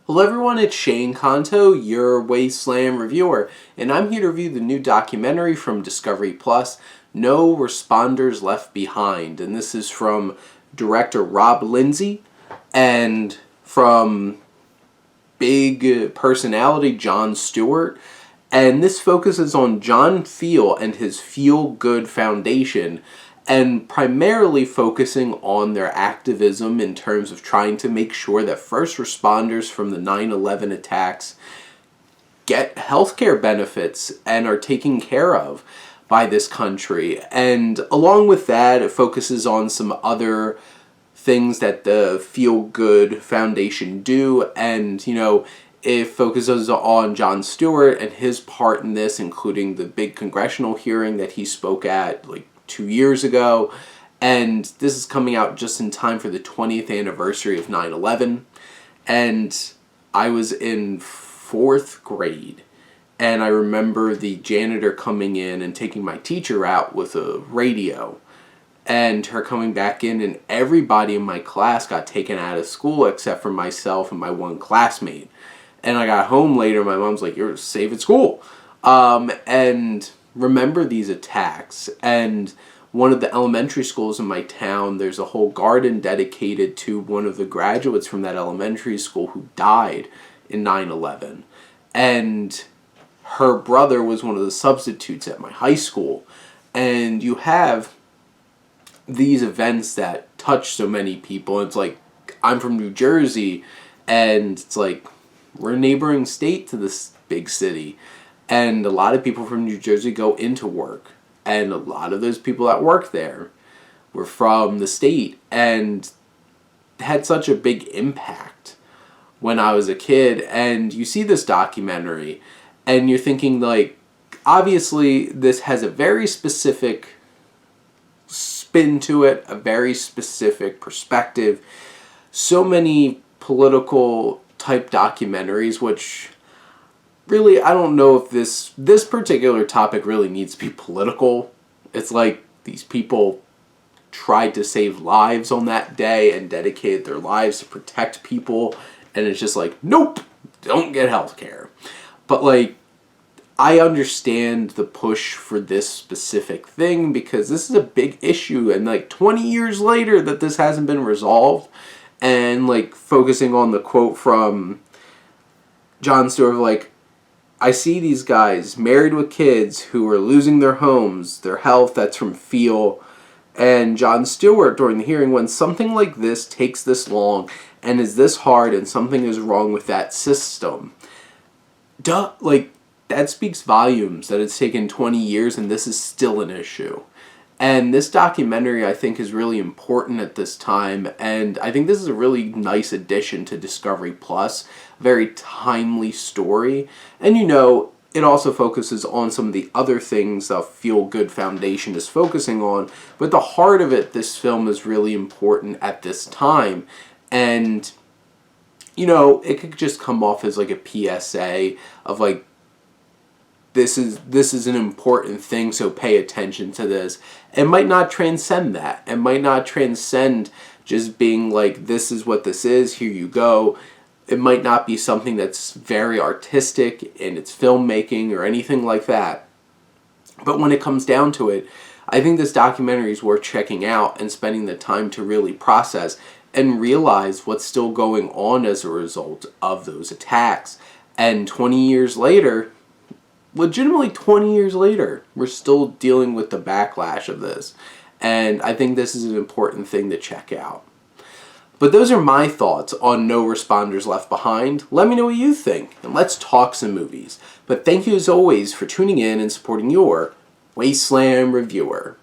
Hello everyone, it's Shane Kanto, your Wasteland reviewer, and I'm here to review the new documentary from Discovery Plus, No Responders Left Behind. And this is from director Rob Lindsay and from big personality Jon Stewart. And this focuses on John Feal and his Feel Good Foundation, and primarily focusing on their activism in terms of trying to make sure that first responders from the 9/11 attacks get healthcare benefits and are taken care of by this country. And along with that, it focuses on some other things that the Feel Good Foundation do, and it focuses on Jon Stewart and his part in this, including the big congressional hearing that he spoke at 2 years ago. And this is coming out just in time for the 20th anniversary of 9/11. And I was in 4th grade, and I remember the janitor coming in and taking my teacher out with a radio, and her coming back in, and everybody in my class got taken out of school except for myself and my one classmate. And I got home later, my mom's like, "You're safe at school." And remember these attacks. And one of the elementary schools in my town, there's a whole garden dedicated to one of the graduates from that elementary school who died in 9/11. And her brother was one of the substitutes at my high school. And you have these events that touch so many people. It's like, I'm from New Jersey, and it's like, we're a neighboring state to this big city. And a lot of people from New Jersey go into work. And a lot of those people that work there were from the state, and had such a big impact when I was a kid. And you see this documentary, and you're thinking, obviously this has a very specific spin to it, a very specific perspective. So many political type documentaries, which really, I don't know if this particular topic really needs to be political. It's like these people tried to save lives on that day and dedicated their lives to protect people, and it's just like, nope, don't get health care. But I understand the push for this specific thing, because this is a big issue, and 20 years later that this hasn't been resolved. And focusing on the quote from Jon Stewart, I see these guys married with kids who are losing their homes, their health. That's from Feal. And Jon Stewart, during the hearing, when something like this takes this long and is this hard, and something is wrong with that system, that speaks volumes that it's taken 20 years and this is still an issue. And this documentary, I think, is really important at this time, and I think this is a really nice addition to Discovery Plus. Very timely story. And it also focuses on some of the other things the Feel Good Foundation is focusing on, but the heart of it, this film is really important at this time. And it could just come off as a PSA of this is an important thing, so pay attention to this. It might not transcend that. It might not transcend just being this is what this is, here you go. It might not be something that's very artistic in its filmmaking or anything like that. But when it comes down to it, I think this documentary is worth checking out and spending the time to really process and realize what's still going on as a result of those attacks. And 20 years later, legitimately 20 years later, we're still dealing with the backlash of this. And I think this is an important thing to check out. But those are my thoughts on No Responders Left Behind. Let me know what you think, and let's talk some movies. But thank you as always for tuning in and supporting your Wasteland reviewer.